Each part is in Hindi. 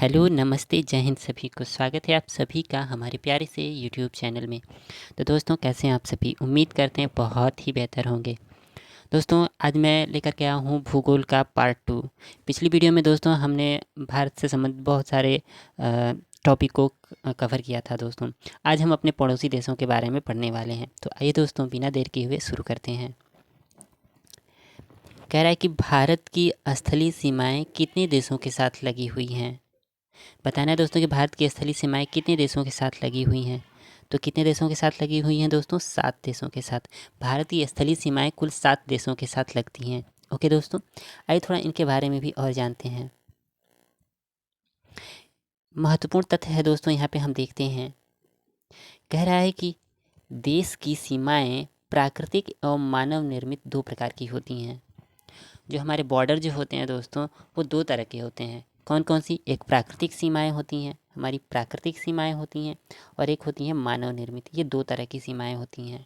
हेलो, नमस्ते, जय हिंद सभी को। स्वागत है आप सभी का हमारे प्यारे से यूट्यूब चैनल में। तो दोस्तों, कैसे हैं आप सभी? उम्मीद करते हैं बहुत ही बेहतर होंगे। दोस्तों, आज मैं लेकर के आया हूँ भूगोल का पार्ट 2। पिछली वीडियो में दोस्तों हमने भारत से संबंधित बहुत सारे टॉपिक को कवर किया था दोस्तों। आज हम अपने पड़ोसी देशों के बारे में पढ़ने वाले हैं। तो आइए दोस्तों, बिना देर किए हुए शुरू करते हैं। कह रहा है कि भारत की स्थलीय सीमाएँ कितने देशों के साथ लगी हुई हैं? बताना है दोस्तों कि भारत की स्थलीय सीमाएँ कितने देशों के साथ लगी हुई हैं। तो कितने देशों के साथ लगी हुई हैं दोस्तों? 7 देशों के साथ। भारत की स्थलीय सीमाएँ कुल 7 देशों के साथ लगती हैं। ओके दोस्तों, आइए थोड़ा इनके बारे में भी और जानते हैं। महत्वपूर्ण तथ्य है दोस्तों, यहाँ पे हम देखते हैं। कह रहा है कि देश की सीमाएँ प्राकृतिक एवं मानव निर्मित 2 प्रकार की होती हैं। जो हमारे बॉर्डर जो होते हैं दोस्तों, वो 2 तरह के होते हैं। कौन-कौन सी? एक प्राकृतिक सीमाएँ होती हैं, हमारी प्राकृतिक सीमाएँ होती हैं, और एक होती हैं मानव निर्मित। ये 2 तरह की सीमाएँ होती हैं।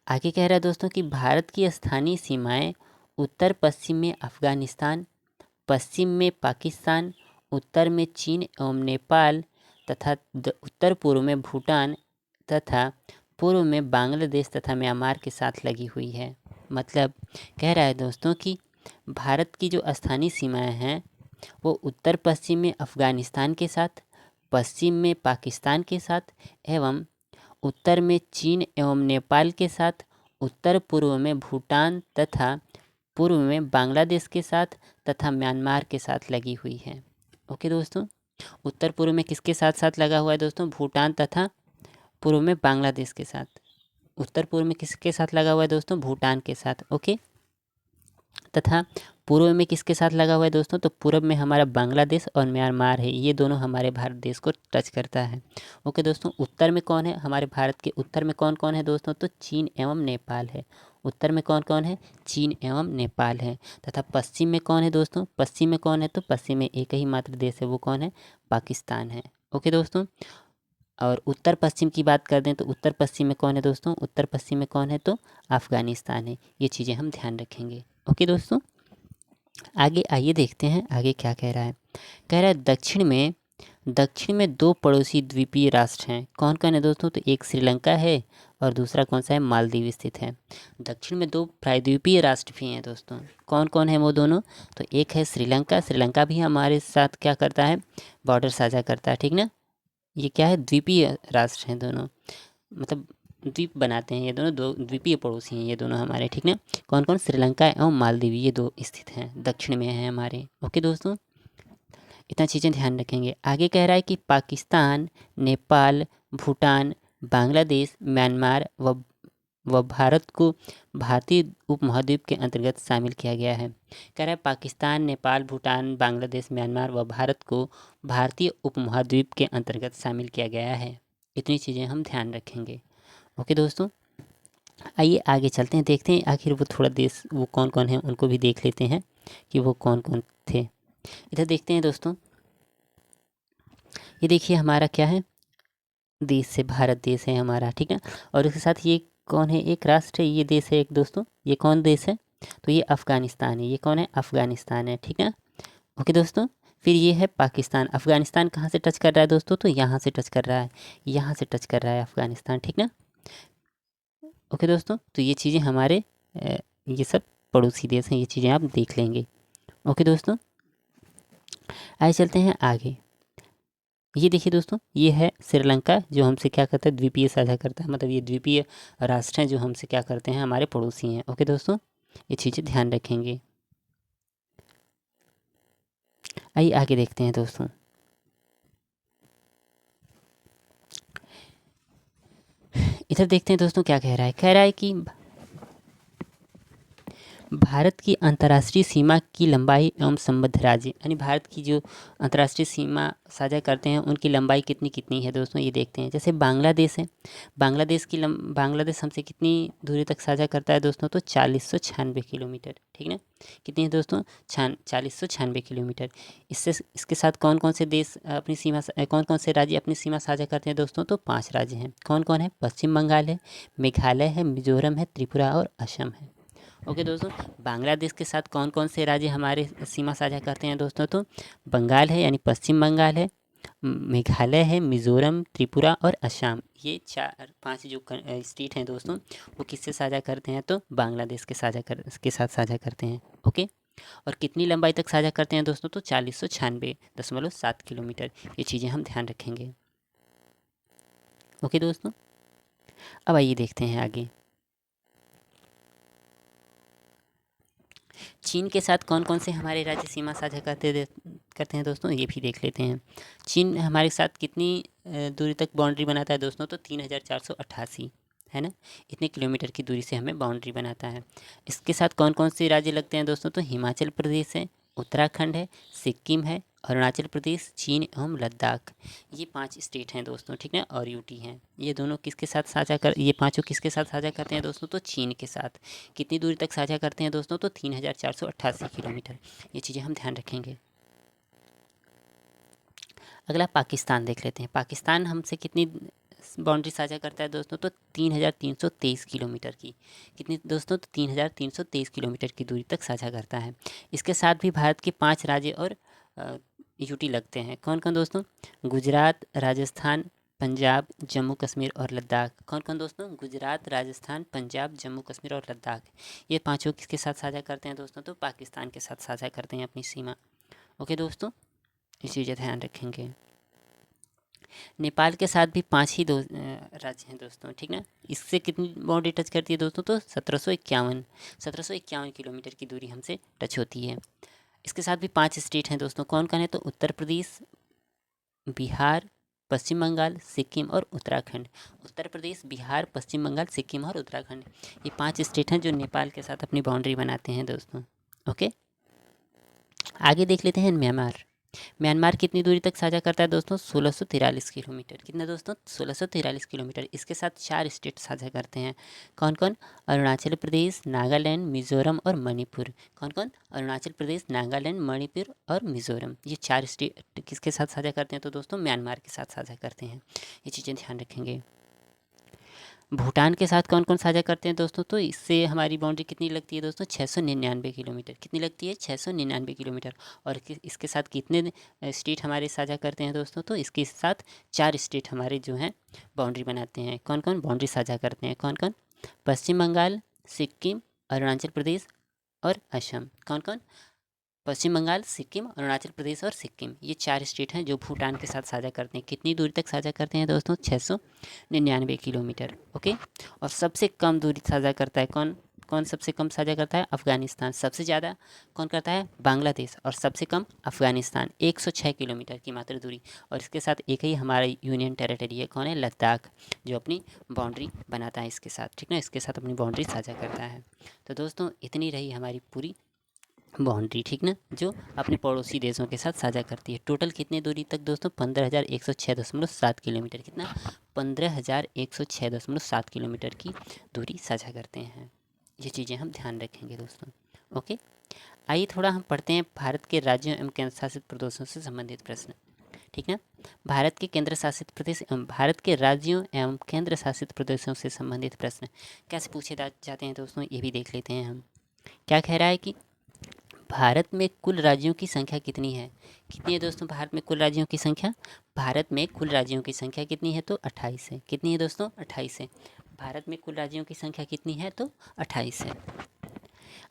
आगे कह रहा है दोस्तों कि भारत की स्थानीय सीमाएँ उत्तर पश्चिम में अफ़गानिस्तान, पश्चिम में पाकिस्तान, उत्तर में चीन एवं नेपाल तथा उत्तर पूर्व में भूटान तथा पूर्व में बांग्लादेश तथा म्यांमार के साथ लगी हुई है। मतलब कह रहा है दोस्तों कि भारत की जो स्थानीय सीमाएँ हैं वो उत्तर पश्चिम में अफ़गानिस्तान के साथ, पश्चिम में पाकिस्तान के साथ एवं उत्तर में चीन एवं नेपाल के साथ, उत्तर पूर्व में भूटान तथा पूर्व में बांग्लादेश के साथ तथा म्यांमार के साथ लगी हुई है। ओके दोस्तों, उत्तर पूर्व में किसके साथ साथ लगा हुआ है दोस्तों? भूटान तथा पूर्व में बांग्लादेश के साथ। उत्तर पूर्व में किसके साथ लगा हुआ है दोस्तों? भूटान के साथ। ओके, तथा पूर्व में किसके साथ लगा हुआ है दोस्तों? तो पूर्व में हमारा बांग्लादेश और म्यांमार है। ये दोनों हमारे भारत देश को टच करता है। ओके दोस्तों, उत्तर में कौन है? हमारे भारत के उत्तर में कौन कौन है दोस्तों? तो चीन एवं नेपाल है। उत्तर में कौन कौन है? चीन एवं नेपाल है। तथा पश्चिम में कौन है दोस्तों? पश्चिम में कौन है? तो पश्चिम में एक ही मात्र देश है, वो कौन है? पाकिस्तान है। ओके दोस्तों, और उत्तर पश्चिम की बात कर दें तो उत्तर पश्चिम में कौन है दोस्तों? उत्तर पश्चिम में कौन है? तो अफ़गानिस्तान है। ये चीज़ें हम ध्यान रखेंगे। ओके दोस्तों, आगे आइए देखते हैं आगे क्या कह रहा है। कह रहा है दक्षिण में 2 पड़ोसी द्वीपीय राष्ट्र हैं। कौन कौन है दोस्तों? तो एक श्रीलंका है और दूसरा कौन सा है? मालदीव स्थित है। दक्षिण में 2 प्रायद्वीपीय राष्ट्र भी हैं दोस्तों। कौन कौन है वो दोनों? तो एक है श्रीलंका। श्रीलंका भी हमारे साथ क्या करता है? बॉर्डर साझा करता है, ठीक ना। ये क्या है? द्वीपीय राष्ट्र हैं दोनों, मतलब द्वीप बनाते हैं ये दोनों। 2 द्वीपीय पड़ोसी हैं ये दोनों हमारे, ठीक ना। कौन कौन? श्रीलंका एवं मालदीव, ये 2 स्थित हैं, दक्षिण में हैं हमारे। ओके दोस्तों, इतना चीज़ें ध्यान रखेंगे। आगे कह रहा है कि पाकिस्तान, नेपाल, भूटान, बांग्लादेश, म्यांमार व भारत को भारतीय उपमहाद्वीप के अंतर्गत शामिल किया गया है। कह रहा है पाकिस्तान, नेपाल, भूटान, बांग्लादेश, म्यांमार व भारत को भारतीय उपमहाद्वीप के अंतर्गत शामिल किया गया है। इतनी चीज़ें हम ध्यान रखेंगे। ओके दोस्तों, आइए आगे चलते हैं, देखते हैं आखिर वो थोड़ा देश वो कौन कौन है, उनको भी देख लेते हैं कि वो कौन कौन थे। इधर देखते हैं दोस्तों, ये देखिए हमारा क्या है? देश है, भारत देश है हमारा, ठीक है। और उसके साथ ये कौन है? एक राष्ट्र है, ये देश है एक दोस्तों। ये कौन देश है? तो ये अफ़गानिस्तान है। ये कौन है? अफ़गानिस्तान है, ठीक है। ओके दोस्तों, फिर ये है पाकिस्तान। अफ़गानिस्तान कहाँ से टच कर रहा है दोस्तों? तो यहाँ से टच कर रहा है, यहाँ से टच कर रहा है अफ़गानिस्तान, ठीक ना। ओके दोस्तों, तो ये चीज़ें हमारे ये सब पड़ोसी देश हैं, ये चीज़ें आप देख लेंगे। ओके दोस्तों, आइए चलते हैं आगे। ये देखिए दोस्तों, ये है श्रीलंका, जो हमसे क्या करता है? द्वीपीय साझा करता है। मतलब ये द्वीपीय राष्ट्र हैं जो हमसे क्या करते हैं? हमारे पड़ोसी हैं। ओके दोस्तों, ये चीज़ें ध्यान रखेंगे। आइए आगे देखते हैं दोस्तों। इधर देखते हैं दोस्तों क्या कह रहा है। कह रहा है कि भारत की अंतर्राष्ट्रीय सीमा की लंबाई एवं संबद्ध राज्य, यानी भारत की जो अंतर्राष्ट्रीय सीमा साझा करते हैं उनकी लंबाई कितनी कितनी है दोस्तों, ये देखते हैं। जैसे बांग्लादेश है, बांग्लादेश हमसे कितनी दूरी तक साझा करता है दोस्तों? तो 4096 किलोमीटर, ठीक ना। कितनी है दोस्तों? 4096 किलोमीटर। इसके साथ कौन कौन से देश अपनी सीमा, कौन कौन से राज्य अपनी सीमा साझा करते हैं दोस्तों? तो 5 राज्य हैं। कौन कौन है? पश्चिम बंगाल है, मेघालय है, मिजोरम है, त्रिपुरा और असम है। ओके दोस्तों, बांग्लादेश के साथ कौन कौन से राज्य हमारे सीमा साझा करते हैं दोस्तों? तो बंगाल है यानी पश्चिम बंगाल है, मेघालय है, मिज़ोरम, त्रिपुरा और असम। ये 4-5 जो स्टेट हैं दोस्तों, वो किससे साझा करते हैं? तो बांग्लादेश के साथ साझा करते हैं। ओके, और कितनी लंबाई तक साझा करते हैं दोस्तों? तो 4096.7 किलोमीटर। ये चीज़ें हम ध्यान रखेंगे। ओके दोस्तों, अब आइए देखते हैं आगे। चीन के साथ कौन कौन से हमारे राज्य सीमा साझा करते हैं दोस्तों? ये भी देख लेते हैं। चीन हमारे साथ कितनी दूरी तक बाउंड्री बनाता है दोस्तों? तो 3488 है ना, इतने किलोमीटर की दूरी से हमें बाउंड्री बनाता है। इसके साथ कौन कौन से राज्य लगते हैं दोस्तों? तो हिमाचल प्रदेश है, उत्तराखंड है, सिक्किम है, अरुणाचल प्रदेश, चीन एवं लद्दाख। ये 5 स्टेट हैं दोस्तों, ठीक है, और यूटी हैं। ये दोनों किसके साथ ये पाँचों किसके साथ साझा करते हैं दोस्तों? तो चीन के साथ। कितनी दूरी तक साझा करते हैं दोस्तों? तो 3488 किलोमीटर। ये चीज़ें हम ध्यान रखेंगे। अगला पाकिस्तान देख लेते हैं। पाकिस्तान हमसे कितनी बाउंड्री साझा करता है दोस्तों? तो 3323 किलोमीटर की। कितनी दोस्तों? तो 3323 किलोमीटर की दूरी तक साझा करता है। इसके साथ भी भारत के 5 राज्य और यूटी लगते हैं। कौन कौन दोस्तों? गुजरात, राजस्थान, पंजाब, जम्मू कश्मीर और लद्दाख। कौन कौन दोस्तों? गुजरात, राजस्थान, पंजाब, जम्मू कश्मीर और लद्दाख। ये पांचों किसके साथ साझा करते हैं दोस्तों? तो पाकिस्तान के साथ साझा करते हैं अपनी सीमा। ओके दोस्तों, ये चीज़ें ध्यान रखेंगे। नेपाल के साथ भी 5 ही राज्य हैं दोस्तों, ठीक ना। इससे कितनी बाउंड्री टच करती है दोस्तों? तो 1751 किलोमीटर की दूरी हमसे टच होती है। इसके साथ भी 5 स्टेट हैं दोस्तों। कौन कौन है? तो उत्तर प्रदेश, बिहार, पश्चिम बंगाल, सिक्किम और उत्तराखंड। उत्तर प्रदेश, बिहार, पश्चिम बंगाल, सिक्किम और उत्तराखंड, ये 5 स्टेट हैं जो नेपाल के साथ अपनी बाउंड्री बनाते हैं दोस्तों। ओके, आगे देख लेते हैं म्यांमार। म्यांमार कितनी दूरी तक साझा करता है दोस्तों? 1643 किलोमीटर। कितना दोस्तों? 1643 किलोमीटर। इसके साथ 4 स्टेट साझा करते हैं। कौन कौन? अरुणाचल प्रदेश, नागालैंड, मिज़ोरम और मणिपुर। कौन कौन? अरुणाचल प्रदेश, नागालैंड, मणिपुर और मिज़ोरम। ये 4 स्टेट किसके साथ साझा करते हैं? तो दोस्तों म्यांमार के साथ साझा करते हैं। ये चीज़ें ध्यान रखेंगे। भूटान के साथ कौन कौन साझा करते हैं दोस्तों? तो इससे हमारी बाउंड्री कितनी लगती है दोस्तों? 699 किलोमीटर। कितनी लगती है? 699 किलोमीटर। और इसके साथ कितने स्टेट हमारे साझा करते हैं दोस्तों? तो इसके साथ 4 स्टेट हमारे जो हैं बाउंड्री बनाते हैं। कौन कौन बाउंड्री साझा करते हैं? कौन कौन? पश्चिम बंगाल, सिक्किम, अरुणाचल प्रदेश और असम। कौन कौन? पश्चिम बंगाल, सिक्किम, अरुणाचल प्रदेश और सिक्किम, ये 4 स्टेट हैं जो भूटान के साथ साझा करते हैं। कितनी दूरी तक साझा करते हैं दोस्तों? 699 किलोमीटर। ओके, और सबसे कम दूरी साझा करता है कौन? कौन सबसे कम साझा करता है? अफगानिस्तान। सबसे ज़्यादा कौन करता है? बांग्लादेश। और सबसे कम अफगानिस्तान, 106 किलोमीटर की मात्र दूरी। और इसके साथ एक ही हमारा यूनियन टेरिटरी है, कौन है? लद्दाख, जो अपनी बाउंड्री बनाता है इसके साथ, ठीक ना, इसके साथ अपनी बाउंड्री साझा करता है। तो दोस्तों इतनी रही हमारी पूरी बाउंड्री, ठीक ना, जो अपने पड़ोसी देशों के साथ साझा करती है। टोटल कितनी दूरी तक दोस्तों? 15,106.7 किलोमीटर। कितना? 15,106.7 किलोमीटर की दूरी साझा करते हैं। ये चीज़ें हम ध्यान रखेंगे दोस्तों। ओके, आइए थोड़ा हम पढ़ते हैं भारत के राज्यों एवं केंद्र शासित प्रदेशों से संबंधित प्रश्न, ठीक है। भारत के केंद्र शासित प्रदेश एवं भारत के राज्यों एवं केंद्र शासित प्रदेशों से संबंधित प्रश्न कैसे पूछे जाते हैं दोस्तों? ये भी देख लेते हैं हम। क्या कह रहा है कि भारत में कुल राज्यों की संख्या कितनी है? कितनी है दोस्तों भारत में कुल राज्यों की संख्या? भारत में कुल राज्यों की संख्या कितनी है? तो 28 है। कितनी है दोस्तों? 28 है। भारत में कुल राज्यों की संख्या कितनी है? तो 28 है।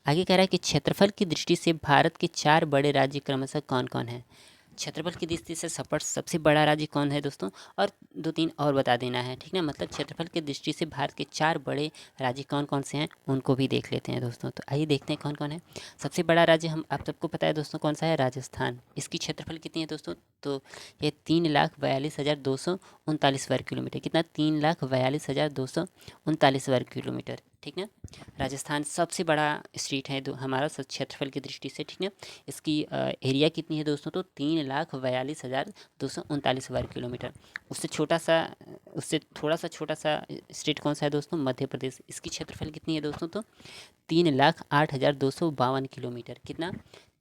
आगे कह रहा है कि क्षेत्रफल की दृष्टि से भारत के 4 बड़े राज्य क्रमशः कौन कौन है? क्षेत्रफल की दृष्टि से सबसे बड़ा राज्य कौन है दोस्तों? और 2-3 और बता देना है, ठीक ना। मतलब क्षेत्रफल की दृष्टि से भारत के 4 बड़े राज्य कौन कौन से हैं, उनको भी देख लेते हैं दोस्तों। तो आइए देखते हैं कौन कौन है। सबसे बड़ा राज्य हम आप सबको पता है दोस्तों कौन सा है? राजस्थान। इसकी क्षेत्रफल कितनी है दोस्तों? तो ये 3,42,239 वर्ग किलोमीटर। कितना? 3,42,239 वर्ग किलोमीटर, ठीक ना। राजस्थान सबसे बड़ा स्टेट है हमारा क्षेत्रफल की दृष्टि से, ठीक है। इसकी एरिया कितनी है दोस्तों? तो 3,42,239 वर्ग किलोमीटर। उससे थोड़ा सा छोटा सा स्टेट कौन सा है दोस्तों? मध्य प्रदेश। इसकी क्षेत्रफल कितनी है दोस्तों? तो 3,08,252 किलोमीटर। कितना?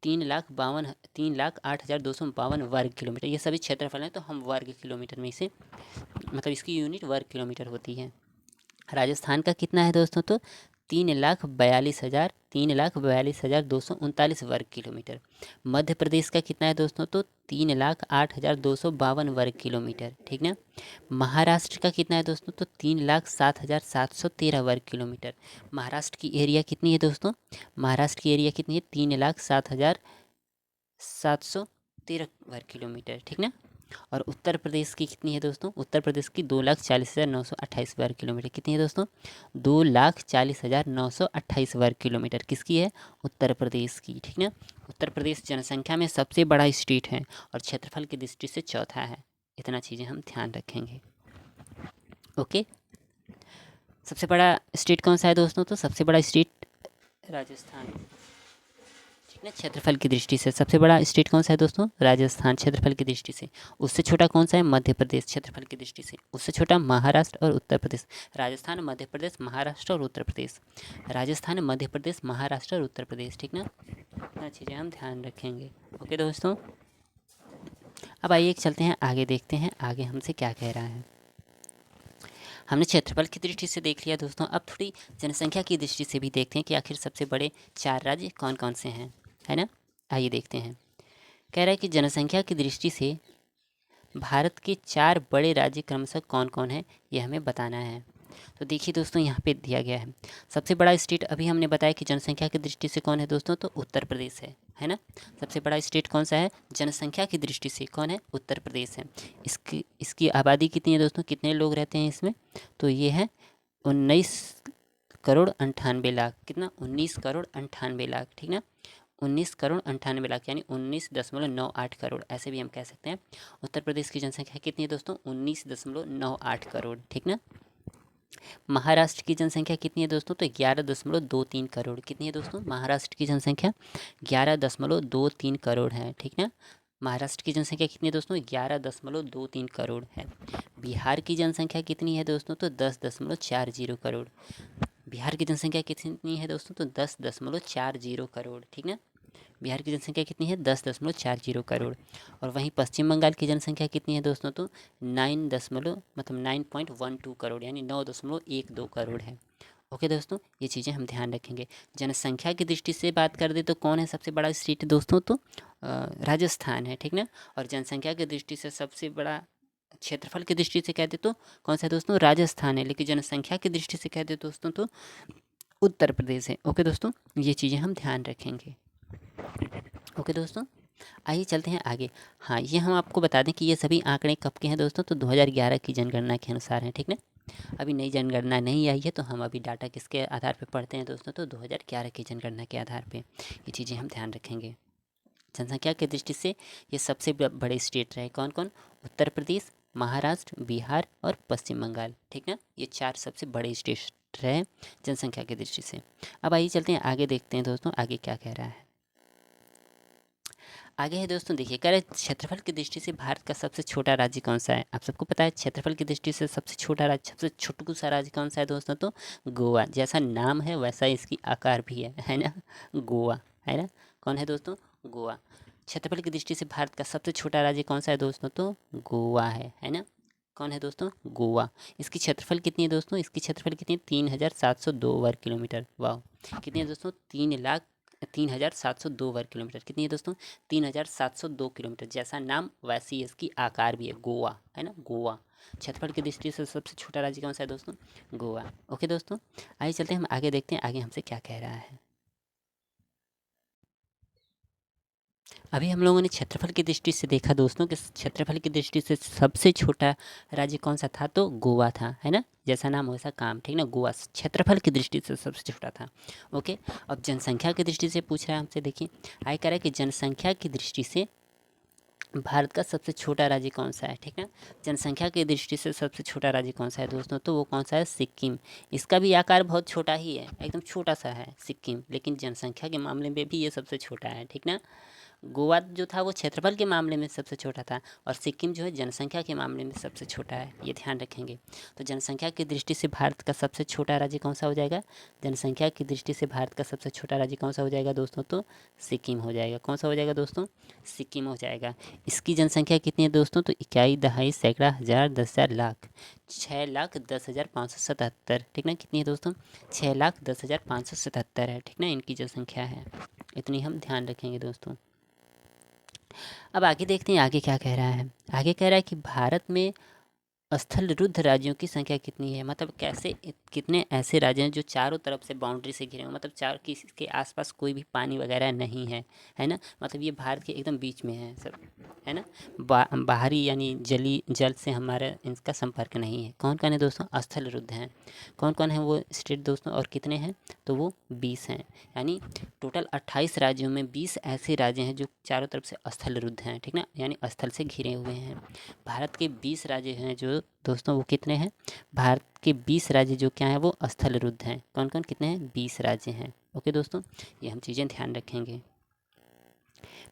3,08,252 वर्ग किलोमीटर। ये सभी क्षेत्रफल हैं, तो हम वर्ग किलोमीटर में इसे, मतलब इसकी यूनिट वर्ग किलोमीटर होती है। राजस्थान का कितना है दोस्तों? तो 3,42,239 वर्ग किलोमीटर। मध्य प्रदेश का कितना है दोस्तों? तो 3,08,252 वर्ग किलोमीटर, ठीक ना। महाराष्ट्र का कितना है दोस्तों? तो 3,07,713 वर्ग किलोमीटर। महाराष्ट्र की एरिया कितनी है दोस्तों? महाराष्ट्र की एरिया कितनी है? 3,07,713 वर्ग किलोमीटर, ठीक ना। और उत्तर प्रदेश की कितनी है दोस्तों? उत्तर प्रदेश की 2,40,928 वर्ग किलोमीटर। कितनी है दोस्तों? 2,40,928 वर्ग किलोमीटर किसकी है? उत्तर प्रदेश की, ठीक ना। उत्तर प्रदेश जनसंख्या में सबसे बड़ा स्टेट है और क्षेत्रफल की दृष्टि से चौथा है। इतना चीज़ें हम ध्यान रखेंगे। ओके, सबसे बड़ा स्टेट कौन सा है दोस्तों? तो सबसे बड़ा स्टेट राजस्थान, ठीक ना। क्षेत्रफल की दृष्टि से सबसे बड़ा स्टेट कौन सा है दोस्तों? राजस्थान, क्षेत्रफल की दृष्टि से। उससे छोटा कौन सा है? मध्य प्रदेश, क्षेत्रफल की दृष्टि से। उससे छोटा महाराष्ट्र और उत्तर प्रदेश। राजस्थान, मध्य प्रदेश, महाराष्ट्र और उत्तर प्रदेश। राजस्थान, मध्य प्रदेश, महाराष्ट्र और उत्तर प्रदेश, ठीक ना। इतना चीज़ें हम ध्यान रखेंगे। ओके दोस्तों, अब आइए चलते हैं आगे, देखते हैं आगे हमसे क्या कह रहा है। हमने क्षेत्रफल की दृष्टि से देख लिया दोस्तों, अब थोड़ी जनसंख्या की दृष्टि से भी देखते हैं कि आखिर सबसे बड़े 4 राज्य कौन कौन से हैं, है ना। आइए देखते हैं। कह रहा है कि जनसंख्या की दृष्टि से भारत के 4 बड़े राज्य क्रमशः कौन कौन है, ये हमें बताना है। तो देखिए दोस्तों, यहाँ पे दिया गया है सबसे बड़ा स्टेट। अभी हमने बताया कि जनसंख्या की दृष्टि से कौन है दोस्तों? तो उत्तर प्रदेश है ना। सबसे बड़ा स्टेट कौन सा है जनसंख्या की दृष्टि से? कौन है? उत्तर प्रदेश है। इसकी आबादी कितनी है दोस्तों? कितने लोग रहते हैं इसमें? तो ये है 19,98,00,000। कितना? 19,98,00,000, ठीक ना। 19,98,00,000 यानी 19.98 करोड़, ऐसे भी हम कह सकते हैं। उत्तर प्रदेश की जनसंख्या कितनी है दोस्तों? 19.98 करोड़, ठीक ना। महाराष्ट्र की जनसंख्या कितनी है दोस्तों? तो 11.23 करोड़। कितनी है दोस्तों? महाराष्ट्र की जनसंख्या 11.23 करोड़ है, ठीक ना। महाराष्ट्र की जनसंख्या कितनी है दोस्तों? 11.23 करोड़ है। बिहार की जनसंख्या कितनी है दोस्तों? तो 10.40 करोड़। बिहार की जनसंख्या कितनी है दोस्तों? तो 10.40 करोड़, ठीक ना। बिहार की जनसंख्या कितनी है? 10.40 करोड़। और वहीं पश्चिम बंगाल की जनसंख्या कितनी है दोस्तों? तो 9.12 करोड़ यानी 9.12 करोड़ है। ओके दोस्तों, ये चीज़ें हम ध्यान रखेंगे। जनसंख्या की दृष्टि से बात कर दे तो कौन है सबसे बड़ा स्टेट दोस्तों? तो राजस्थान है, ठीक ना। और जनसंख्या की दृष्टि से सबसे बड़ा क्षेत्रफल की दृष्टि से कहते तो कौन सा है दोस्तों? राजस्थान है। लेकिन जनसंख्या की दृष्टि से कहते दोस्तों तो उत्तर प्रदेश है। ओके दोस्तों, ये चीज़ें हम ध्यान रखेंगे। ओके दोस्तों, आइए चलते हैं आगे। हाँ, ये हम आपको बता दें कि ये सभी आंकड़े कब के हैं दोस्तों? तो 2011 की जनगणना के अनुसार हैं, ठीक ना। अभी नई जनगणना नहीं आई है, तो हम अभी डाटा किसके आधार पर पढ़ते हैं दोस्तों? तो 2011 की जनगणना के आधार पे ये चीज़ें हम ध्यान रखेंगे। जनसंख्या की दृष्टि से ये सबसे बड़े स्टेट रहे कौन कौन? उत्तर प्रदेश, महाराष्ट्र, बिहार और पश्चिम बंगाल, ठीक ना। ये 4 सबसे बड़े स्टेट रहे जनसंख्या की दृष्टि से। अब आइए चलते हैं आगे, देखते हैं दोस्तों आगे क्या कह रहा है। आगे है दोस्तों, देखिए कह रहे क्षेत्रफल की दृष्टि से भारत का सबसे छोटा राज्य कौन सा है? आप सबको पता है क्षेत्रफल की दृष्टि से सबसे छोटा राज्य, सबसे छोटू सा राज्य कौन सा है दोस्तों? तो गोवा। जैसा नाम है वैसा इसकी आकार भी है ना। गोवा है ना। कौन है दोस्तों? गोवा। क्षेत्रफल की दृष्टि से भारत का सबसे छोटा राज्य कौन सा है दोस्तों? तो गोवा है ना। कौन है दोस्तों? गोवा। इसकी क्षेत्रफल कितनी है दोस्तों? इसकी क्षेत्रफल कितनी है? 3,702 वर्ग किलोमीटर। वाह, कितनी है दोस्तों? 3,0702 वर्ग किलोमीटर। कितनी है दोस्तों? 3,702 किलोमीटर। जैसा नाम वैसी इसकी आकार भी है, गोवा है ना। गोवा क्षेत्रफल की दृष्टि से सबसे छोटा राज्य कौन सा है दोस्तों? गोवा। ओके दोस्तों, आइए चलते हैं हम आगे, देखते हैं आगे हमसे क्या कह रहा है। अभी हम लोगों ने क्षेत्रफल की दृष्टि से देखा दोस्तों कि क्षेत्रफल की दृष्टि से सबसे छोटा राज्य कौन सा था? तो गोवा था, है ना। जैसा नाम वैसा काम, ठीक ना। गोवा क्षेत्रफल की दृष्टि से सबसे छोटा था। ओके, अब जनसंख्या की दृष्टि से पूछ रहा है हमसे। देखिए आगे कह रहा है कि जनसंख्या की दृष्टि से भारत का सबसे छोटा राज्य कौन सा है, ठीक है। जनसंख्या की दृष्टि से सबसे छोटा राज्य कौन सा है दोस्तों? तो वो कौन सा है? सिक्किम। इसका भी आकार बहुत छोटा ही है, एकदम छोटा सा है सिक्किम, लेकिन जनसंख्या के मामले में भी ये सबसे छोटा है, ठीक ना। गोवा जो था वो क्षेत्रफल के मामले में सबसे छोटा था, और सिक्किम जो है जनसंख्या के मामले में सबसे छोटा है, ये ध्यान रखेंगे। तो जनसंख्या की दृष्टि से भारत का सबसे छोटा राज्य कौन सा हो जाएगा? जनसंख्या की दृष्टि से भारत का सबसे छोटा राज्य कौन सा हो जाएगा दोस्तों? तो सिक्किम हो जाएगा। कौन सा हो जाएगा दोस्तों? सिक्किम हो जाएगा। इसकी जनसंख्या कितनी है दोस्तों? तो इकाई, दहाई, सैकड़ा, हज़ार, 10,000, लाख। 6,10,577, ठीक ना। कितनी है दोस्तों? 6,10,577 है, ठीक ना, इनकी जो संख्या है। इतनी हम ध्यान रखेंगे दोस्तों। अब आगे देखते हैं आगे क्या कह रहा है। आगे कह रहा है कि भारत में स्थल रुद्ध राज्यों की संख्या कितनी है? मतलब कैसे कितने ऐसे राज्य हैं जो चारों तरफ से बाउंड्री से घिरे हुए, मतलब चार के आसपास कोई भी पानी वगैरह नहीं है, है ना। मतलब ये भारत के एकदम बीच में है सब, है ना। बाहरी यानी जली जल से हमारा इनका संपर्क नहीं है। कौन कौन है दोस्तों? स्थल रुद्ध हैं। कौन कौन है वो स्टेट दोस्तों, और कितने हैं? तो वो 20 हैं। यानी टोटल 28 राज्यों में 20 ऐसे राज्य हैं जो चारों तरफ से स्थल रुद्ध हैं, ठीक ना, यानी स्थल से घिरे हुए हैं। भारत के 20 राज्य हैं जो दोस्तों, वो कितने हैं? भारत के 20 राज्य जो क्या हैं, वो स्थल रुद्ध हैं। कौन कौन कितने हैं? 20 राज्य हैं। ओके दोस्तों, ये हम चीज़ें ध्यान रखेंगे।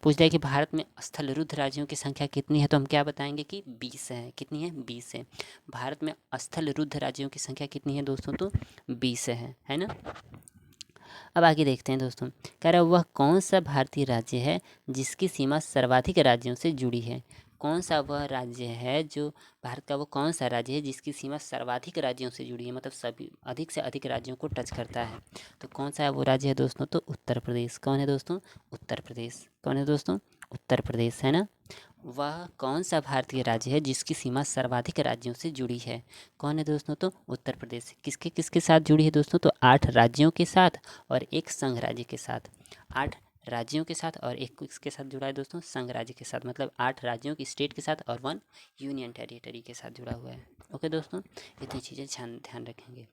पूछ रहा है कि भारत में स्थल रुद्ध राज्यों की संख्या कितनी है, तो हम क्या बताएंगे कि 20 है। कितनी है? 20 है। भारत में स्थल रुद्ध राज्यों की संख्या कितनी है दोस्तों? तो 20 है ना। अब आगे देखते हैं दोस्तों। कह रहा है वह कौन सा भारतीय राज्य है जिसकी सीमा सर्वाधिक राज्यों से जुड़ी है? कौन सा वह राज्य है जो भारत का, वो कौन सा राज्य है जिसकी सीमा सर्वाधिक राज्यों से जुड़ी है, मतलब सभी अधिक से अधिक राज्यों को टच करता है? तो कौन सा है वो राज्य है दोस्तों? तो उत्तर प्रदेश। कौन है दोस्तों? उत्तर प्रदेश। कौन है दोस्तों? उत्तर प्रदेश, है ना। वह कौन सा भारतीय राज्य है जिसकी सीमा सर्वाधिक राज्यों से जुड़ी है? कौन है दोस्तों? तो उत्तर प्रदेश। किसके किसके साथ जुड़ी है दोस्तों? तो 8 राज्यों के साथ और एक संघ राज्य के साथ। 8 राज्यों के साथ और एक किसके साथ जुड़ा है दोस्तों? संघ राज्य के साथ। मतलब 8 राज्यों की स्टेट के साथ और 1 यूनियन टेरिटरी के साथ जुड़ा हुआ है। ओके दोस्तों, इतनी चीज़ें ध्यान रखेंगे।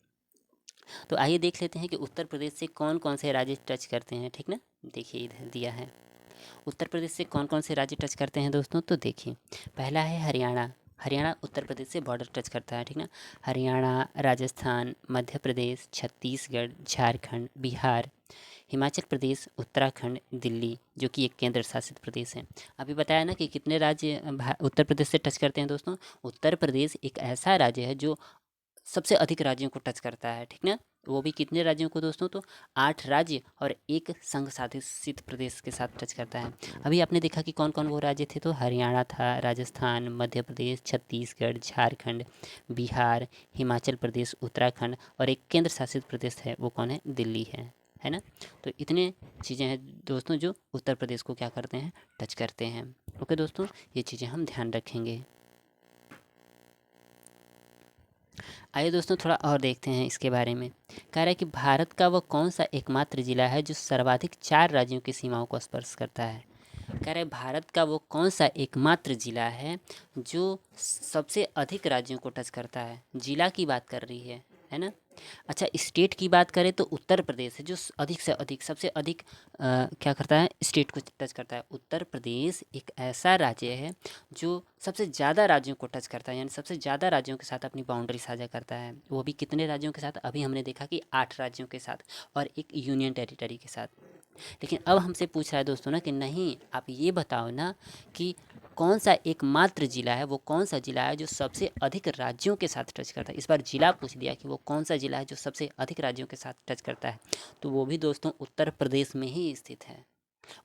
तो आइए देख लेते हैं कि उत्तर प्रदेश से कौन कौन से राज्य टच करते हैं, ठीक ना। देखिए इधर दिया है, उत्तर प्रदेश से कौन कौन से राज्य टच करते हैं दोस्तों। तो देखिए, पहला है हरियाणा। हरियाणा उत्तर प्रदेश से बॉर्डर टच करता है, ठीक ना। हरियाणा, राजस्थान, मध्य प्रदेश, छत्तीसगढ़, झारखंड, बिहार, हिमाचल प्रदेश, उत्तराखंड, दिल्ली, जो कि एक केंद्र शासित प्रदेश है। अभी बताया ना कि कितने राज्य उत्तर प्रदेश से टच करते हैं दोस्तों। उत्तर प्रदेश एक ऐसा राज्य है जो सबसे अधिक राज्यों को टच करता है, ठीक ना। वो भी कितने राज्यों को दोस्तों? तो 8 राज्य और एक संघ शासित प्रदेश के साथ टच करता है। अभी आपने देखा कि कौन कौन वो राज्य थे, तो हरियाणा था, राजस्थान, मध्य प्रदेश, छत्तीसगढ़, झारखंड, बिहार, हिमाचल प्रदेश, उत्तराखंड, और एक केंद्र शासित प्रदेश है, वो कौन है? दिल्ली है ना। तो इतने चीज़ें हैं दोस्तों जो उत्तर प्रदेश को क्या करते हैं? टच करते हैं। ओके दोस्तों, ये चीज़ें हम ध्यान रखेंगे। आइए दोस्तों थोड़ा और देखते हैं इसके बारे में। कह रहा है कि भारत का वो कौन सा एकमात्र जिला है जो सर्वाधिक 4 राज्यों की सीमाओं को स्पर्श करता है? कह रहे भारत का वो कौन सा एकमात्र जिला है जो सबसे अधिक राज्यों को टच करता है? जिला की बात कर रही है ना। अच्छा, स्टेट की बात करें तो उत्तर प्रदेश है जो अधिक से अधिक, सबसे अधिक क्या करता है? स्टेट को टच करता है। उत्तर प्रदेश एक ऐसा राज्य है जो सबसे ज़्यादा राज्यों को टच करता है, यानी सबसे ज़्यादा राज्यों के साथ अपनी बाउंड्री साझा करता है। वो भी कितने राज्यों के साथ? अभी हमने देखा कि 8 राज्यों के साथ और एक यूनियन टेरिटरी के साथ। लेकिन अब हमसे पूछ रहा है दोस्तों ना कि नहीं, आप ये बताओ ना कि कौन सा एकमात्र जिला है, वो कौन सा जिला है जो सबसे अधिक राज्यों के साथ टच करता है। इस बार जिला पूछ दिया कि वो कौन सा जिला है जो सबसे अधिक राज्यों के साथ टच करता है, तो वो भी दोस्तों उत्तर प्रदेश में ही स्थित है।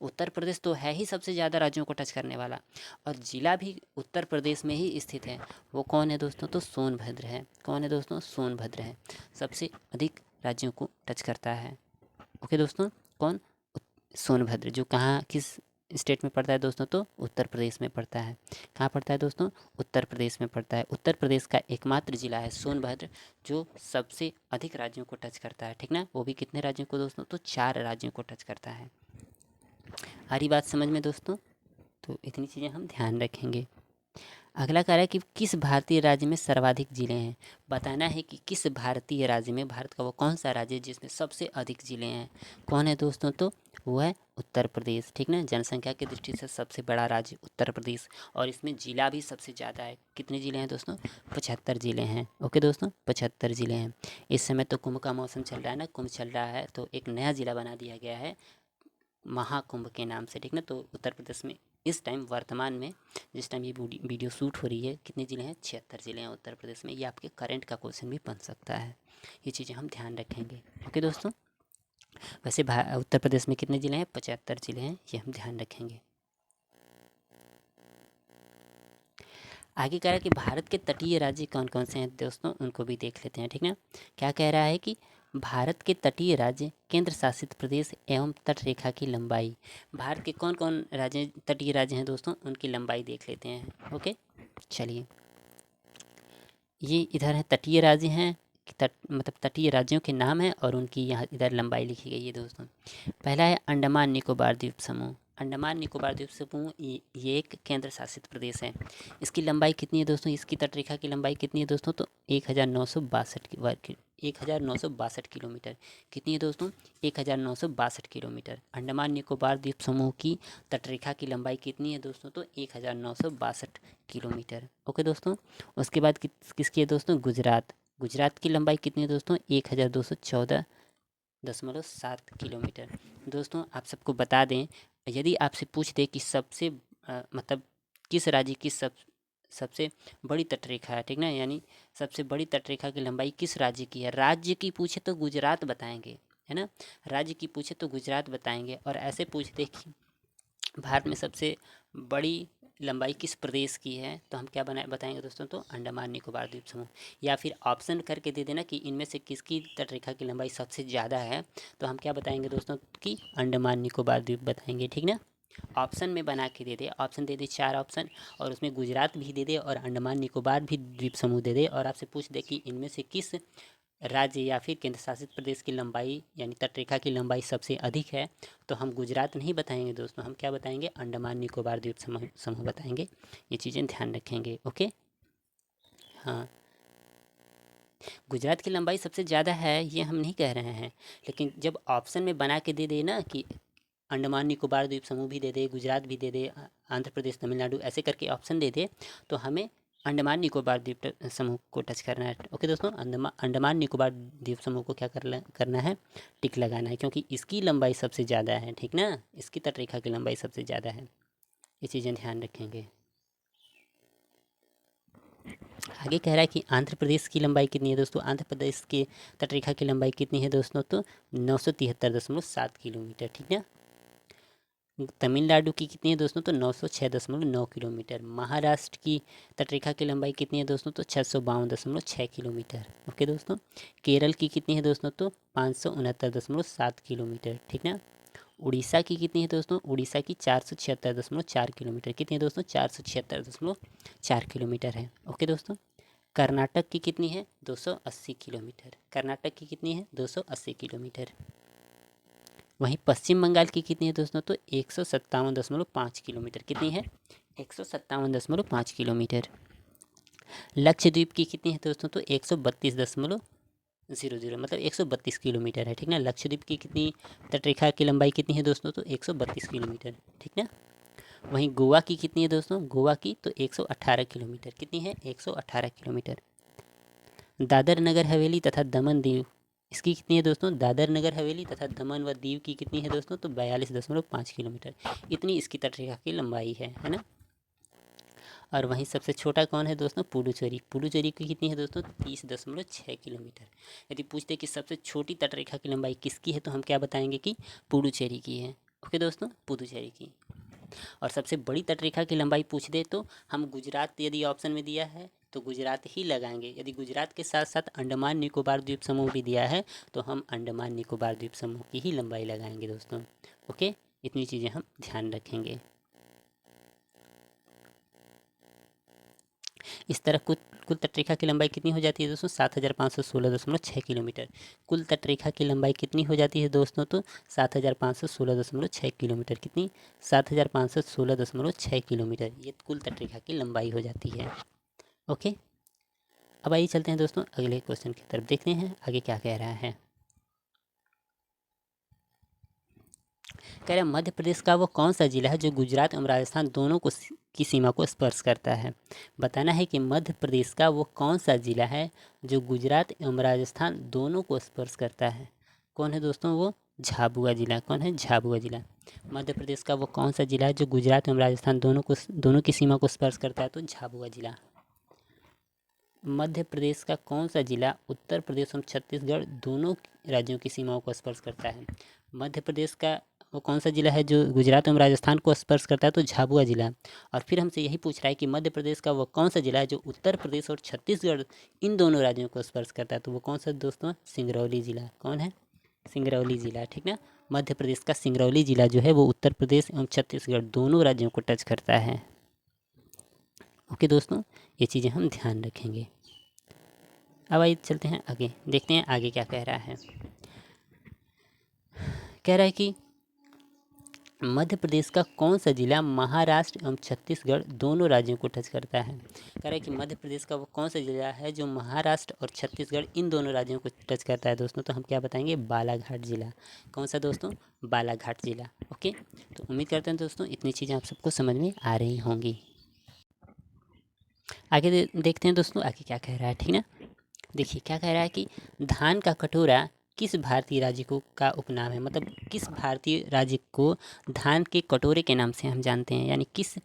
उत्तर प्रदेश तो है ही सबसे ज़्यादा राज्यों को टच करने वाला, और जिला भी उत्तर प्रदेश में ही स्थित है। वो कौन है दोस्तों? तो सोनभद्र है। कौन है दोस्तों? सोनभद्र है, सबसे अधिक राज्यों को टच करता है। ओके दोस्तों, कौन? सोनभद्र, जो कहाँ किस स्टेट में पड़ता है दोस्तों? तो उत्तर प्रदेश में पड़ता है। कहाँ पड़ता है दोस्तों? उत्तर प्रदेश में पड़ता है। उत्तर प्रदेश का एकमात्र जिला है सोनभद्र जो सबसे अधिक राज्यों को टच करता है, ठीक ना। वो भी कितने राज्यों को दोस्तों? तो 4 राज्यों को टच करता है। आ रही बात समझ में दोस्तों? तो इतनी चीज़ें हम ध्यान रखेंगे। अगला कह रहा है कि किस भारतीय राज्य में सर्वाधिक जिले हैं? बताना है कि किस भारतीय राज्य में, भारत का वो कौन सा राज्य है जिसमें सबसे अधिक जिले हैं? कौन है दोस्तों? तो वो है उत्तर प्रदेश, ठीक ना। जनसंख्या की दृष्टि से सबसे बड़ा राज्य उत्तर प्रदेश, और इसमें जिला भी सबसे ज़्यादा है। कितने जिले हैं दोस्तों? 75 जिले हैं। ओके दोस्तों, 75 जिले हैं। इस समय तो कुंभ का मौसम चल रहा है ना, कुंभ चल रहा है, तो एक नया ज़िला बना दिया गया है महाकुंभ के नाम से, ठीक ना। तो उत्तर प्रदेश में इस टाइम वर्तमान में जिस टाइम ये वीडियो शूट हो रही है कितने ज़िले हैं? 76 ज़िले हैं उत्तर प्रदेश में। ये आपके करंट का क्वेश्चन भी बन सकता है, ये चीज़ें हम ध्यान रखेंगे। ओके दोस्तों, वैसे उत्तर प्रदेश में कितने ज़िले हैं? 75 ज़िले हैं, ये हम ध्यान रखेंगे। आगे कह रहा है कि भारत के तटीय राज्य कौन कौन से हैं दोस्तों, उनको भी देख लेते हैं, ठीक ना। क्या कह रहा है कि भारत के तटीय राज्य, केंद्र शासित प्रदेश एवं तट रेखा की लंबाई। भारत के कौन कौन राज्य तटीय राज्य हैं दोस्तों, उनकी लंबाई देख लेते हैं। ओके, चलिए, ये इधर है तटीय राज्य हैं, मतलब तटीय राज्यों के नाम हैं और उनकी यहाँ इधर लंबाई लिखी गई है दोस्तों। पहला है अंडमान निकोबार द्वीप समूह। अंडमान निकोबार द्वीप समूह ये एक केंद्र शासित प्रदेश है। इसकी लंबाई कितनी है दोस्तों? इसकी तटरेखा की लंबाई कितनी है दोस्तों? तो 1962 किलोमीटर। कितनी है दोस्तों? 1962 किलोमीटर। अंडमान निकोबार द्वीप समूह की तटरेखा की लंबाई कितनी है दोस्तों? तो 1962 किलोमीटर। ओके दोस्तों, उसके बाद किसकी है दोस्तों? गुजरात। गुजरात की लंबाई कितनी है दोस्तों? 1214.7 किलोमीटर। दोस्तों आप सबको बता दें, यदि आपसे पूछ दे कि सबसे मतलब किस राज्य की सबसे बड़ी तटरेखा है, ठीक ना, यानी सबसे बड़ी तटरेखा की लंबाई किस राज्य की है, राज्य की पूछे तो गुजरात बताएंगे, है ना। राज्य की पूछे तो गुजरात बताएंगे, और ऐसे पूछ दे कि भारत में सबसे बड़ी लंबाई किस प्रदेश की है, तो हम क्या बताएंगे दोस्तों? तो अंडमान निकोबार द्वीप समूह। या फिर ऑप्शन करके दे देना कि इनमें से किसकी तटरेखा की लंबाई सबसे ज़्यादा है, तो हम क्या बताएंगे दोस्तों? कि अंडमान निकोबार द्वीप बताएंगे, ठीक ना। ऑप्शन में बना के दे दे, ऑप्शन दे दे 4 ऑप्शन, और उसमें गुजरात भी दे दे और अंडमान निकोबार भी द्वीप समूह दे दे, और आपसे पूछ दे कि इनमें से किस राज्य या फिर केंद्र शासित प्रदेश की लंबाई यानी तटरेखा की लंबाई सबसे अधिक है, तो हम गुजरात नहीं बताएंगे दोस्तों, हम क्या बताएंगे? अंडमान निकोबार द्वीप समूह बताएंगे। ये चीज़ें ध्यान रखेंगे। ओके, हाँ, गुजरात की लंबाई सबसे ज़्यादा है ये हम नहीं कह रहे हैं, लेकिन जब ऑप्शन में बना के दे दे ना कि अंडमान निकोबार द्वीप समूह भी दे दे, गुजरात भी दे दे, आंध्र प्रदेश, तमिलनाडु, ऐसे करके ऑप्शन दे दे, तो हमें अंडमान निकोबार द्वीप समूह को टच करना है। ओके दोस्तों, अंडमान निकोबार द्वीप समूह को क्या करना है? टिक लगाना है, क्योंकि इसकी लंबाई सबसे ज़्यादा है, ठीक ना, इसकी तटरेखा की लंबाई सबसे ज़्यादा है। ये चीज़ें ध्यान रखेंगे। आगे कह रहा है कि आंध्र प्रदेश की लंबाई कितनी है दोस्तों? आंध्र प्रदेश की तटरेखा की लंबाई कितनी है दोस्तों? तो 973.7 किलोमीटर, ठीक है। तमिलनाडु की कितनी है दोस्तों? तो 906.9 किलोमीटर। महाराष्ट्र की तटरेखा की लंबाई कितनी है दोस्तों? तो 652.6 किलोमीटर। ओके दोस्तों, केरल की कितनी है दोस्तों? तो 569.7 किलोमीटर, ठीक ना। उड़ीसा की कितनी है दोस्तों? उड़ीसा की 476.4 किलोमीटर। कितनी है दोस्तों? 476.4 किलोमीटर है। ओके दोस्तों, कर्नाटक की कितनी है? 280 किलोमीटर। कर्नाटक की कितनी है? 280 किलोमीटर। वहीं पश्चिम बंगाल की कितनी है दोस्तों? तो 157.5 किलोमीटर। कितनी है? 157.5 किलोमीटर। लक्षद्वीप की कितनी है दोस्तों? तो 132.00 मतलब 132 किलोमीटर है, ठीक ना। लक्षद्वीप की कितनी तटरेखा की लंबाई कितनी है दोस्तों? तो 132 किलोमीटर, ठीक ना। वहीं गोवा की कितनी है दोस्तों? गोवा की तो 118 किलोमीटर। कितनी है? 118 किलोमीटर। दादर नगर हवेली तथा दमन दीव, इसकी कितनी है दोस्तों? दादर नगर हवेली तथा दमन व दीव की कितनी है दोस्तों? तो 42.5 किलोमीटर। इतनी इसकी तटरेखा की लंबाई है ना। और वहीं सबसे छोटा कौन है दोस्तों? पुडुचेरी। पुडुचेरी की कितनी है दोस्तों? 30.6 किलोमीटर। यदि पूछते कि सबसे छोटी तटरेखा की लंबाई किसकी है, तो हम क्या बताएंगे कि पुडुचेरी की है। ओके दोस्तों, पुडुचेरी की। और सबसे बड़ी तटरेखा की लंबाई पूछ दे तो हम गुजरात, यदि ऑप्शन में दिया है तो गुजरात ही लगाएंगे। यदि गुजरात के साथ साथ अंडमान निकोबार द्वीप समूह भी दिया है तो हम अंडमान निकोबार द्वीप समूह की ही लंबाई लगाएंगे दोस्तों। ओके, इतनी चीज़ें हम ध्यान रखेंगे। इस तरह कुल तटरेखा की लंबाई कितनी हो जाती है दोस्तों? 7516.6 किलोमीटर। कुल तटरेखा की लंबाई कितनी हो जाती है दोस्तों? तो 7516.6 किलोमीटर। कितनी? 7516.6 किलोमीटर, ये कुल तटरेखा की लंबाई हो जाती है। ओके, अब आइए चलते हैं दोस्तों अगले क्वेश्चन की तरफ, देखते हैं आगे क्या कह रहा है। कह रहा है मध्य प्रदेश का वो कौन सा जिला है जो गुजरात एवं राजस्थान दोनों को की सीमा को स्पर्श करता है। बताना है कि मध्य प्रदेश का वो कौन सा जिला है जो गुजरात एवं राजस्थान दोनों को स्पर्श करता है। कौन है दोस्तों वो झाबुआ जिला। कौन है? झाबुआ जिला। मध्य प्रदेश का वो कौन सा जिला है जो गुजरात एवं राजस्थान दोनों की सीमा को स्पर्श करता है? तो झाबुआ जिला। मध्य प्रदेश का कौन सा जिला उत्तर प्रदेश एवं छत्तीसगढ़ दोनों राज्यों की सीमाओं को स्पर्श करता है? मध्य प्रदेश का वो कौन सा जिला है जो गुजरात एवं राजस्थान को स्पर्श करता है? तो झाबुआ जिला। और फिर हमसे यही पूछ रहा है कि मध्य प्रदेश का वो कौन सा जिला है जो उत्तर प्रदेश और छत्तीसगढ़ इन दोनों राज्यों को स्पर्श करता है? तो वो कौन सा दोस्तों? सिंगरौली जिला। कौन है? सिंगरौली जिला। ठीक ना। मध्य प्रदेश का सिंगरौली जिला जो है वो उत्तर प्रदेश एवं छत्तीसगढ़ दोनों राज्यों को टच करता है। ओके दोस्तों, ये चीज़ें हम ध्यान रखेंगे। अब आइए चलते हैं आगे, देखते हैं आगे क्या कह रहा है। कह रहा है कि मध्य प्रदेश का कौन सा जिला महाराष्ट्र एवं छत्तीसगढ़ दोनों राज्यों को टच करता है? कह रहा है कि मध्य प्रदेश का वो कौन सा जिला है जो महाराष्ट्र और छत्तीसगढ़ इन दोनों राज्यों को टच करता है दोस्तों? तो हम क्या बताएंगे? बालाघाट जिला। कौन सा दोस्तों? बालाघाट जिला। ओके, तो उम्मीद करते हैं दोस्तों इतनी चीज़ें आप सबको समझ में आ रही होंगी। आगे देखते हैं दोस्तों आगे क्या कह रहा है। ठीक ना। देखिए क्या कह रहा है कि धान का कटोरा किस भारतीय राज्य को का उपनाम है? मतलब किस भारतीय राज्य को धान के कटोरे के नाम से हम जानते हैं, यानी किस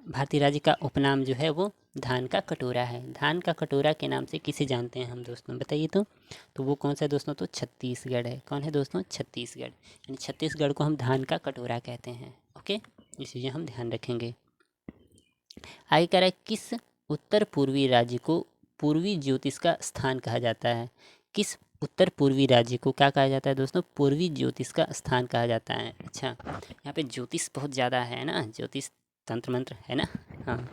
भारतीय राज्य का उपनाम जो है वो धान का कटोरा है। धान का कटोरा के नाम से किसे जानते हैं हम दोस्तों? बताइए तो वो कौन सा है दोस्तों? तो छत्तीसगढ़ है। कौन है दोस्तों? छत्तीसगढ़। यानी छत्तीसगढ़ को हम धान का कटोरा कहते हैं। ओके, ये चीज़ें हम ध्यान रखेंगे। आगे कह रहा है किस उत्तर पूर्वी राज्य को पूर्वी ज्योतिष का स्थान कहा जाता है? किस उत्तर पूर्वी राज्य को क्या कहा जाता है दोस्तों? पूर्वी ज्योतिष का स्थान कहा जाता है। अच्छा, यहाँ पे ज्योतिष बहुत ज़्यादा है ना, ज्योतिष तंत्र मंत्र है ना। हाँ,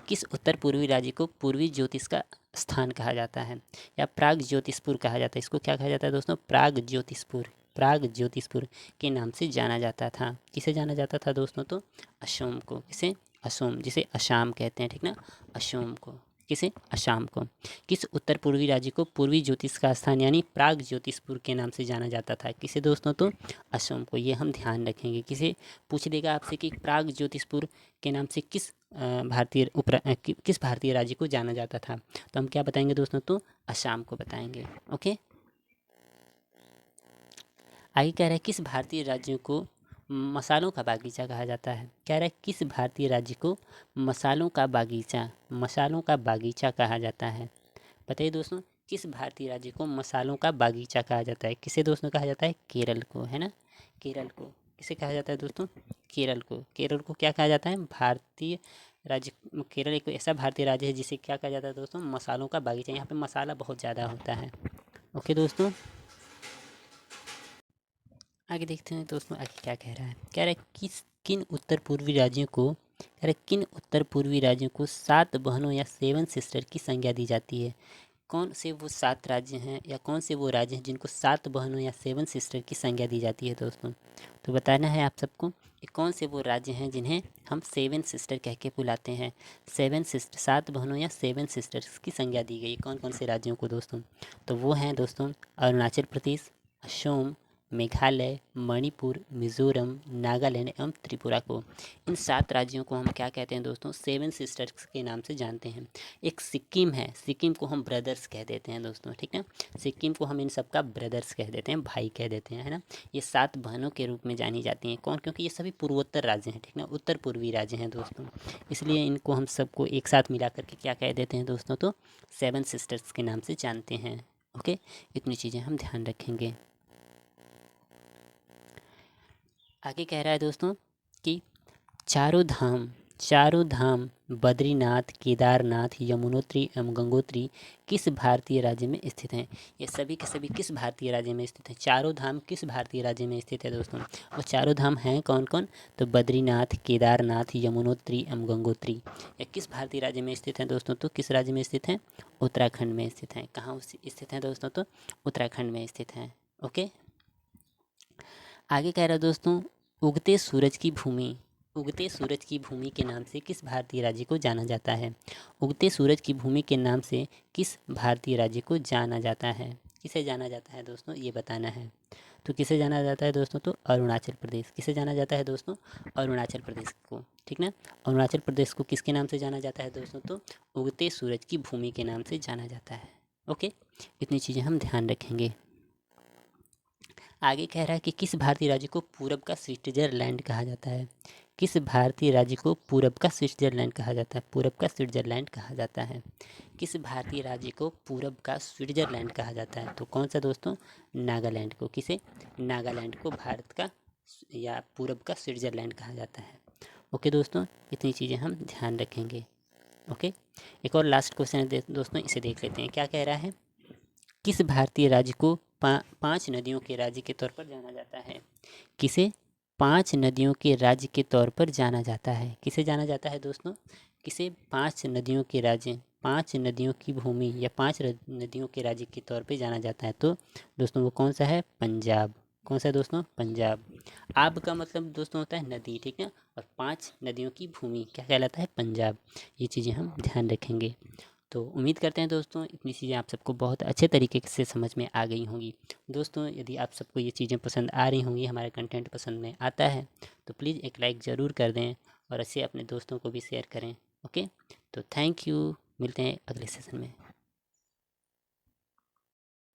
किस उत्तर पूर्वी राज्य को पूर्वी ज्योतिष का स्थान कहा जाता है या प्राग ज्योतिषपुर कहा जाता है? इसको क्या कहा जाता है दोस्तों? प्राग ज्योतिषपुर। प्राग ज्योतिषपुर के नाम से जाना जाता था। किसे जाना जाता था दोस्तों? तो असोम को। किसे? असोम, जिसे असम कहते हैं। ठीक ना, असोम को। किसे? असम को। किस उत्तर पूर्वी राज्य को पूर्वी ज्योतिष का स्थान यानी प्राग ज्योतिषपुर के नाम से जाना जाता था? किसे दोस्तों? तो असोम को। ये हम ध्यान रखेंगे। किसे पूछ लेगा आपसे कि प्राग ज्योतिषपुर के नाम से किस किस भारतीय राज्य को जाना जाता था? तो हम क्या बताएंगे दोस्तों? तो असम को बताएंगे। ओके, आगे कह रहा है किस भारतीय राज्य को मसालों का बागीचा कहा जाता है? कह रहा है किस भारतीय राज्य को मसालों का बागीचा कहा जाता है? बताइए दोस्तों, किस भारतीय राज्य को मसालों का बागीचा कहा जाता है? किसे दोस्तों कहा जाता है? केरल को, है ना। केरल को। किसे कहा जाता है दोस्तों? केरल को। केरल को क्या कहा जाता है? भारतीय राज्य। केरल एक ऐसा भारतीय राज्य है जिसे क्या कहा जाता है दोस्तों? मसालों का बागीचा। यहाँ पे मसाला बहुत ज़्यादा होता है। ओके दोस्तों, आगे देखते हैं दोस्तों आगे क्या कह रहा है। कह रहा है किन उत्तर पूर्वी राज्यों को कह रहा है किन उत्तर पूर्वी राज्यों को 7 बहनों या 7 सिस्टर की संज्ञा दी जाती है? कौन से वो 7 राज्य हैं या कौन से वो राज्य हैं जिनको 7 बहनों या 7 सिस्टर की संज्ञा दी जाती है दोस्तों? तो बताना है आप सबको कि कौन से वो राज्य हैं जिन्हें हम 7 सिस्टर कह के बुलाते हैं। 7 बहनों या 7 सिस्टर्स की संज्ञा दी गई। कौन कौन से राज्यों को दोस्तों? तो वो हैं दोस्तों अरुणाचल प्रदेश, असम, मेघालय, मणिपुर, मिज़ोरम, नागालैंड एवं त्रिपुरा को। इन 7 राज्यों को हम क्या कहते हैं दोस्तों? 7 सिस्टर्स के नाम से जानते हैं। एक सिक्किम है, सिक्किम को हम ब्रदर्स कह देते हैं दोस्तों। ठीक है, सिक्किम को हम इन सब का ब्रदर्स कह देते हैं, भाई कह देते हैं, है ना। ये 7 बहनों के रूप में जानी जाती हैं। कौन? क्योंकि ये सभी पूर्वोत्तर राज्य हैं। ठीक ना, उत्तर पूर्वी राज्य हैं दोस्तों, इसलिए इनको हम सबको एक साथ मिला करके क्या कह देते हैं दोस्तों? तो 7 सिस्टर्स के नाम से जानते हैं। ओके, इतनी चीज़ें हम ध्यान रखेंगे। आगे कह रहा है दोस्तों कि चारों धाम बद्रीनाथ, केदारनाथ, यमुनोत्री एवं गंगोत्री किस भारतीय राज्य में स्थित हैं? ये सभी के सभी किस भारतीय राज्य में स्थित हैं? चारों धाम किस भारतीय राज्य में स्थित है दोस्तों? वो चारों धाम हैं कौन कौन? तो बद्रीनाथ, केदारनाथ, यमुनोत्री एवं गंगोत्री। ये किस भारतीय राज्य में स्थित हैं दोस्तों? तो किस राज्य में स्थित हैं? उत्तराखंड में स्थित हैं। कहाँ स्थित हैं दोस्तों? तो उत्तराखंड में स्थित हैं। ओके, आगे कह रहा है दोस्तों उगते सूरज की भूमि के नाम से किस भारतीय राज्य को जाना जाता है? उगते सूरज की भूमि के नाम से किस भारतीय राज्य को जाना जाता है? किसे जाना जाता है दोस्तों? ये बताना है। तो किसे जाना जाता है दोस्तों? तो अरुणाचल प्रदेश। किसे जाना जाता है दोस्तों? अरुणाचल प्रदेश को। ठीक ना, अरुणाचल प्रदेश को किसके नाम से जाना जाता है दोस्तों? तो उगते सूरज की भूमि के नाम से जाना जाता है। ओके, इतनी चीज़ें हम ध्यान रखेंगे। आगे कह रहा है कि किस भारतीय राज्य को पूरब का स्विट्जरलैंड कहा जाता है। किस भारतीय राज्य को पूरब का स्विट्जरलैंड कहा जाता है? पूरब का स्विट्जरलैंड कहा जाता है। किस भारतीय राज्य को पूरब का स्विट्जरलैंड कहा जाता है? तो कौन सा दोस्तों? नागालैंड को। किसे? नागालैंड को भारत का या पूरब का स्विट्जरलैंड कहा जाता है। ओके दोस्तों, इतनी चीज़ें हम ध्यान रखेंगे। ओके, एक और लास्ट क्वेश्चन है दोस्तों, इसे देख लेते हैं। क्या कह रहा है? किस भारतीय राज्य को 5 नदियों के राज्य के तौर पर जाना जाता है? किसे 5 नदियों के राज्य के तौर पर जाना जाता है? किसे जाना जाता है दोस्तों? किसे 5 नदियों के राज्य, 5 नदियों की भूमि या 5 नदियों के राज्य के तौर पे जाना जाता है? तो दोस्तों वो कौन सा है? पंजाब। कौन सा है दोस्तों? पंजाब। आब का मतलब दोस्तों होता है नदी, ठीक है, और 5 नदियों की भूमि क्या कहलाता है? पंजाब। ये चीज़ें हम ध्यान रखेंगे। तो उम्मीद करते हैं दोस्तों इतनी चीज़ें आप सबको बहुत अच्छे तरीके से समझ में आ गई होंगी। दोस्तों यदि आप सबको ये चीज़ें पसंद आ रही होंगी, हमारा कंटेंट पसंद में आता है, तो प्लीज़ एक लाइक ज़रूर कर दें और इसे अपने दोस्तों को भी शेयर करें। ओके, तो थैंक यू, मिलते हैं अगले सेशन में।